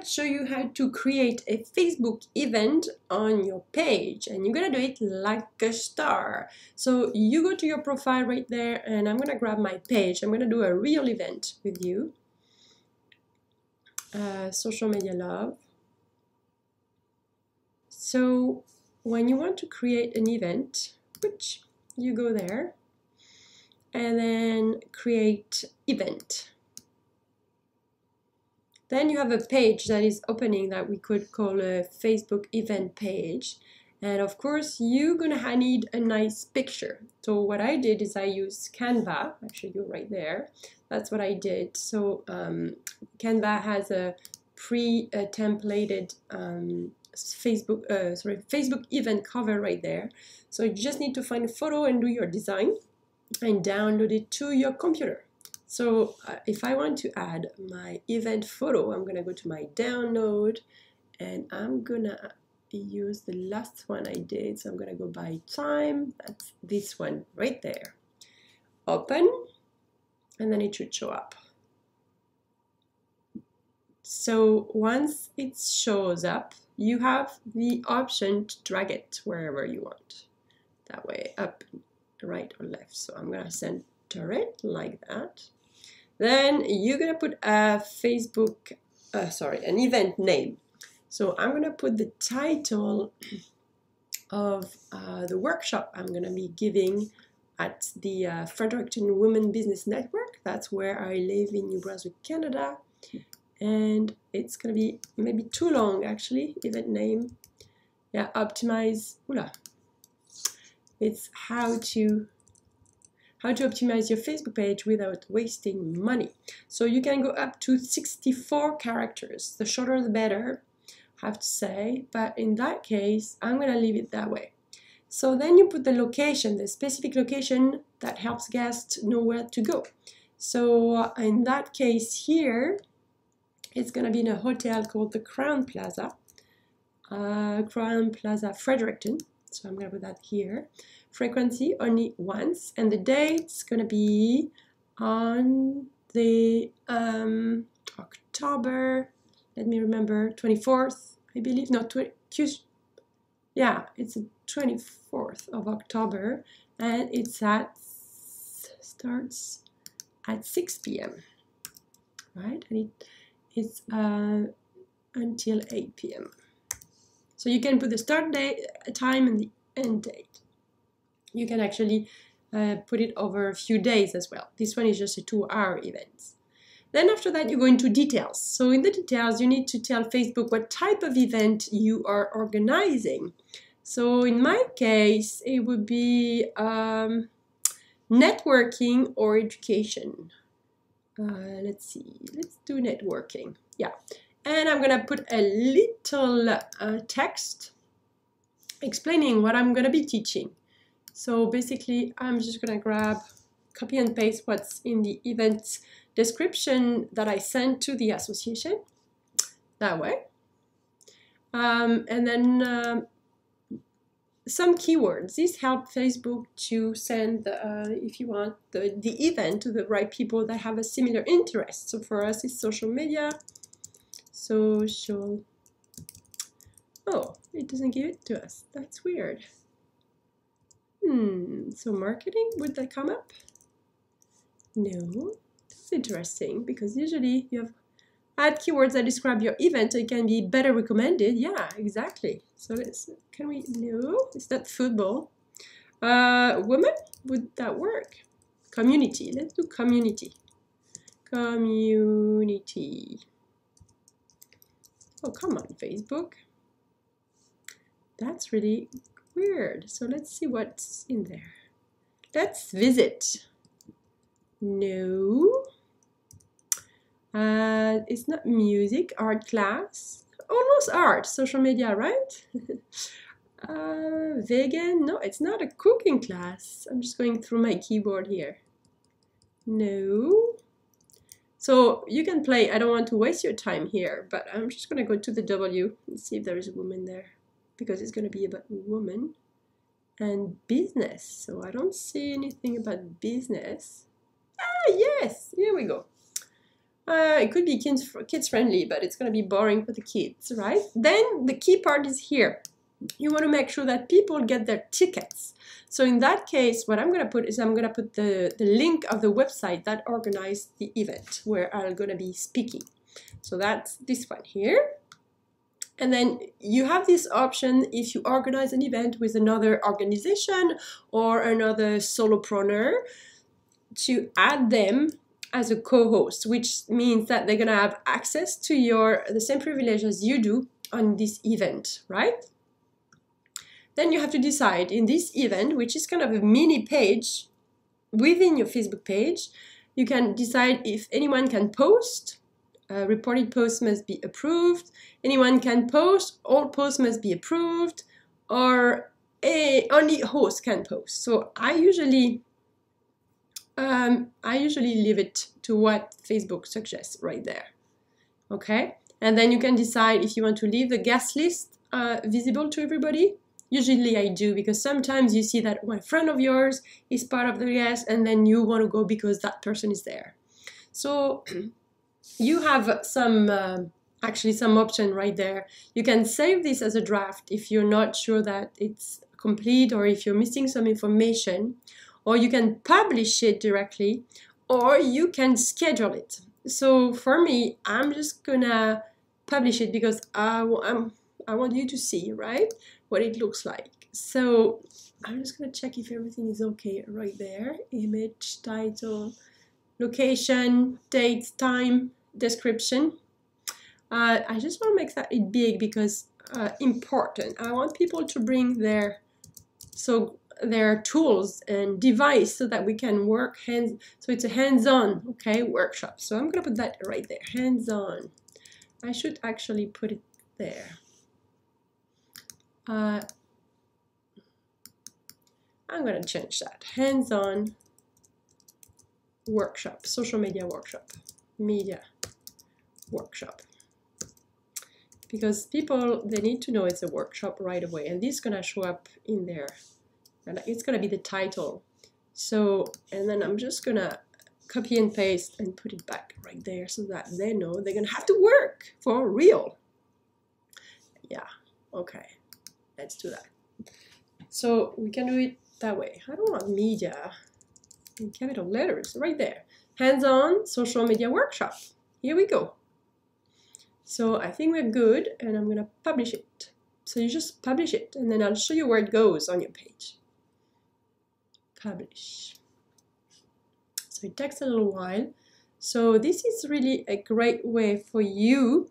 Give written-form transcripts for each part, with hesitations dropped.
let's show you how to create a Facebook event on your page, and you're gonna do it like a star. So you go to your profile right there, and I'm gonna grab my page. I'm gonna do a real event with you. Social Media Love. So when you want to create an event, which you go there and then create event. Then you have a page that is opening that we could call a Facebook event page. And of course, you're gonna need a nice picture. So what I did is I used Canva. I'll show you right there. That's what I did. So Canva has a pre-templated Facebook event cover right there. So you just need to find a photo and do your design and download it to your computer. So if I want to add my event photo, I'm gonna go to my download and I'm gonna use the last one I did. So I'm gonna go by time. That's this one right there. Open, and then it should show up. So once it shows up, you have the option to drag it wherever you want. That way, up, right, or left. So I'm gonna center it like that. Then you're gonna put a an event name. So I'm gonna put the title of the workshop I'm gonna be giving at the Fredericton Women Business Network. That's where I live in New Brunswick, Canada. And it's gonna be maybe too long actually, event name. Yeah, optimize, it's how to optimize your Facebook page without wasting money. So you can go up to 64 characters. The shorter the better, I have to say, but in that case, I'm gonna leave it that way. So then you put the location, the specific location that helps guests know where to go. So in that case here, it's gonna be in a hotel called the Crown Plaza Fredericton. So I'm gonna put that here. Frequency only once, and the date's gonna be on the October, let me remember, 24th, I believe, no, Tuesday. Yeah, it's the 24th of October, and starts at 6 p.m. right, and it's until 8 p.m. So you can put the start date, time, and the end date. You can actually put it over a few days as well. This one is just a 2-hour event. Then after that, you go into details. So in the details, you need to tell Facebook what type of event you are organizing. So in my case, it would be networking or education. Let's see, let's do networking. Yeah, and I'm gonna put a little text explaining what I'm gonna be teaching. So basically, I'm just gonna copy and paste what's in the event description that I sent to the association, that way. And then some keywords. These help Facebook to send, if you want, the event to the right people that have a similar interest. So for us, it's social media. Social. Oh, it doesn't give it to us. That's weird. So marketing, would that come up? No. That's interesting, because usually you have add keywords that describe your event so it can be better recommended. Yeah, exactly. So no, it's not football. Women, would that work? Community, let's do community. Community. Oh, come on, Facebook. That's really weird. So let's see what's in there. Let's visit. No. It's not music, art class. Almost art, social media, right? Vegan, no, it's not a cooking class. I'm just going through my keyboard here. No. So you can play, I don't want to waste your time here, but I'm just gonna go to the W and see if there is a woman there, because it's gonna be about woman and business. So I don't see anything about business. Ah, yes, here we go. It could be kids friendly, but it's going to be boring for the kids, right? Then the key part is here. You want to make sure that people get their tickets. So in that case, what I'm going to put is I'm going to put the link of the website that organized the event where I'm going to be speaking. So that's this one here. And then you have this option if you organize an event with another organization or another solopreneur to add them as a co-host, which means that they're going to have access to the same privilege as you do on this event, right? Then you have to decide in this event, which is kind of a mini page within your Facebook page, you can decide if anyone can post. Reported posts must be approved. Anyone can post. All posts must be approved, or only host can post. So I usually leave it to what Facebook suggests right there. Okay, and then you can decide if you want to leave the guest list visible to everybody. Usually I do, because sometimes you see that one friend of yours is part of the guest and then you want to go because that person is there. So you have some option right there. You can save this as a draft if you're not sure that it's complete or if you're missing some information, or you can publish it directly, or you can schedule it. So for me, I'm just gonna publish it because I want you to see, right, what it looks like. So I'm just gonna check if everything is okay right there. Image, title, location, date, time, description. I just want to make that big because important. I want people to bring their tools and device so that we can work so it's a hands-on, okay, workshop. So I'm gonna put that right there, hands-on. I should actually put it there. I'm gonna change that, hands-on workshop, social media workshop, media workshop, because people, they need to know it's a workshop right away, and this is gonna show up in there, and it's gonna be the title. So, and then I'm just gonna copy and paste and put it back right there so that they know they're gonna have to work for real. Yeah, okay, let's do that. So we can do it that way. I don't want media in capital letters right there. Hands-on social media workshop. Here we go. So I think we're good, and I'm gonna publish it. So you just publish it, and then I'll show you where it goes on your page. Publish. So it takes a little while. So this is really a great way for you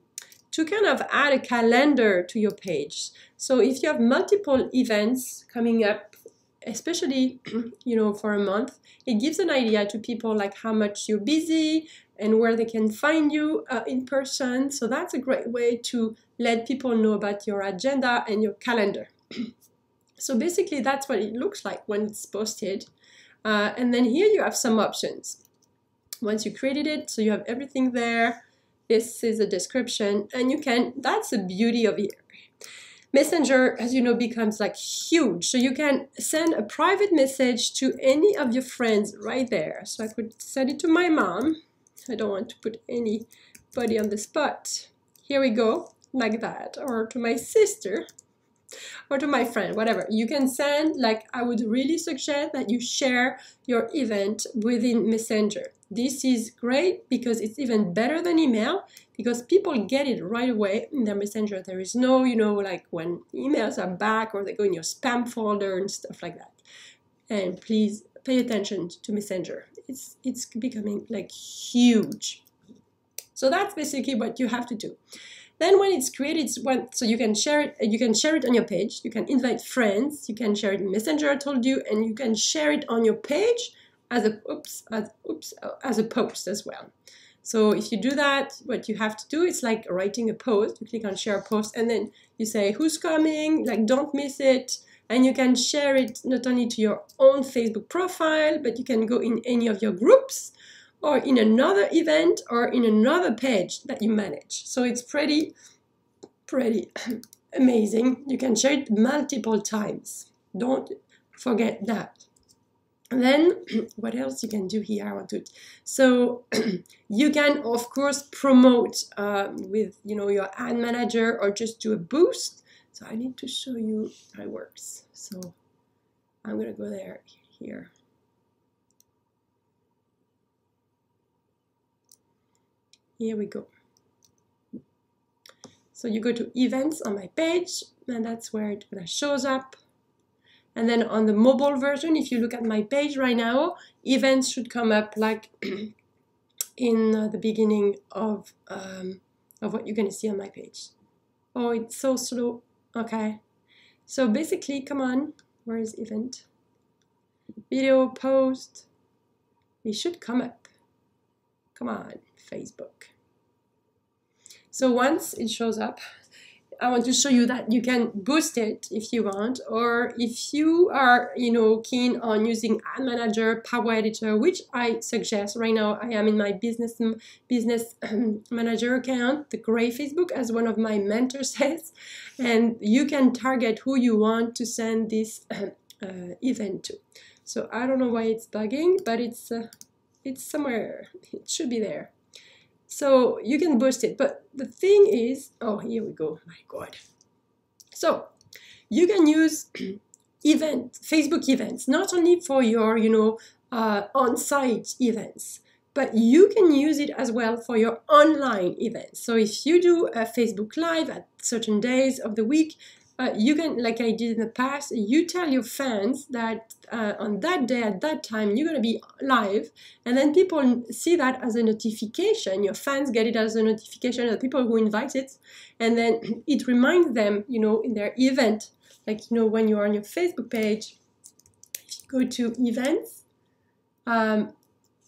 to kind of add a calendar to your page. So if you have multiple events coming up, especially, you know, for a month, it gives an idea to people like how much you're busy and where they can find you in person. So that's a great way to let people know about your agenda and your calendar. So basically that's what it looks like when it's posted. And then here you have some options. Once you created it, so you have everything there. This is a description, and you can, that's the beauty of it. Messenger, as you know, becomes like huge. So you can send a private message to any of your friends right there. So I could send it to my mom. I don't want to put anybody on the spot. Here we go, like that. Or to my sister, or to my friend, whatever. You can send, like, I would really suggest that you share your event within Messenger. This is great because it's even better than email, because people get it right away in their Messenger. There is no, you know, like when emails are back or they go in your spam folder and stuff like that. And please pay attention to Messenger. It's becoming like huge. So that's basically what you have to do. Then when it's created, so you can share it. You can share it on your page. You can invite friends. You can share it in Messenger, I told you, and you can share it on your page as a post as well. So if you do that, what you have to do is like writing a post. You click on share post, and then you say who's coming, like don't miss it. And you can share it not only to your own Facebook profile, but you can go in any of your groups or in another event or in another page that you manage. So it's pretty amazing. You can share it multiple times. Don't forget that. Then what else you can do here? I want to, so you can of course promote with your ad manager, or just do a boost. So I need to show you how it works. So I'm gonna go there here. Here we go. So you go to events on my page, and that's where it shows up. And then on the mobile version, if you look at my page right now, events should come up like in the beginning of what you're going to see on my page. Oh, it's so slow. Okay. So basically, come on. Where is event? Video, post. It should come up. Come on, Facebook. So once it shows up, I want to show you that you can boost it if you want, or if you are, keen on using Ad Manager, Power Editor, which I suggest right now. I am in my business manager account, the Gray Facebook, as one of my mentors says, and you can target who you want to send this event to. So I don't know why it's bugging, but it's somewhere. It should be there. So you can boost it, but the thing is, oh, here we go, my God. So you can use Facebook events, not only for your, on-site events, but you can use it as well for your online events. So if you do a Facebook Live at certain days of the week, you can, like I did in the past, you tell your fans that on that day, at that time, you're going to be live, and then people see that as a notification. Your fans get it as a notification of the people who invite it, and then it reminds them, in their event, like, when you are on your Facebook page, if you go to events,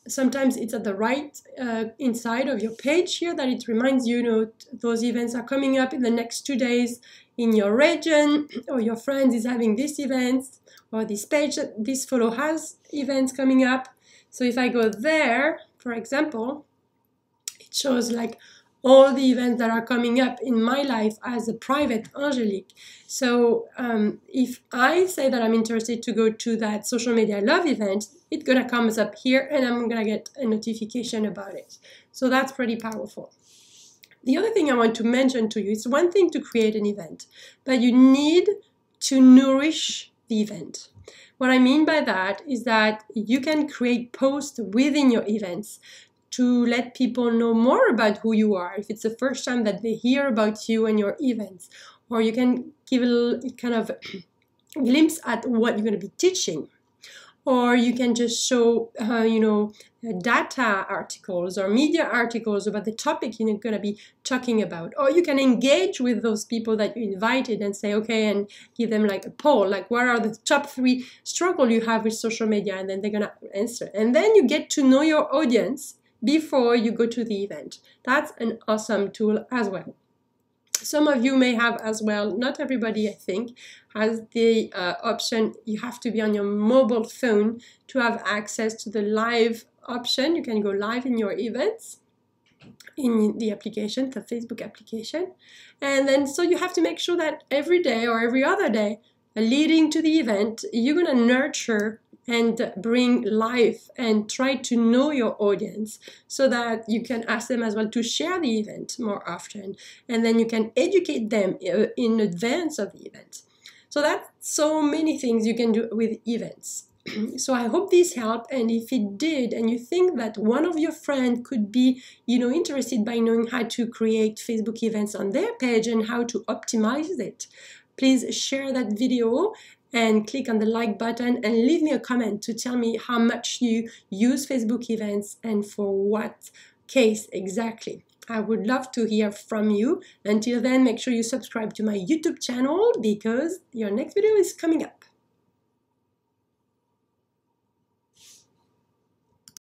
sometimes it's at the right inside of your page here that it reminds you, those events are coming up in the next 2 days in your region, or your friend is having this event, or this page, this photo has events coming up. So if I go there, for example, it shows like all the events that are coming up in my life as a private Angelique. So if I say that I'm interested to go to that Social Media Love event, it's gonna come up here, and I'm gonna get a notification about it. So that's pretty powerful. The other thing I want to mention to you, it's one thing to create an event, but you need to nourish the event. What I mean by that is that you can create posts within your events to let people know more about who you are, if it's the first time that they hear about you and your events. Or you can give a little kind of glimpse at what you're going to be teaching. Or you can just show, data articles or media articles about the topic you're going to be talking about. Or you can engage with those people that you invited and say, okay, and give them like a poll, like what are the top 3 struggles you have with social media, and then they're going to answer. And then you get to know your audience before you go to the event. That's an awesome tool as well. Some of you may have as well, not everybody I think, has the option, you have to be on your mobile phone to have access to the live option. You can go live in your events in the application, the Facebook application. And then so you have to make sure that every day or every other day leading to the event, you're going to nurture and bring life and try to know your audience so that you can ask them as well to share the event more often, and then you can educate them in advance of the event. So that's so many things you can do with events. So I hope this helped, and if it did, and you think that one of your friends could be, interested by knowing how to create Facebook events on their page and how to optimize it, please share that video and click on the like button and leave me a comment to tell me how much you use Facebook events and for what case exactly. I would love to hear from you. Until then, make sure you subscribe to my YouTube channel because your next video is coming up.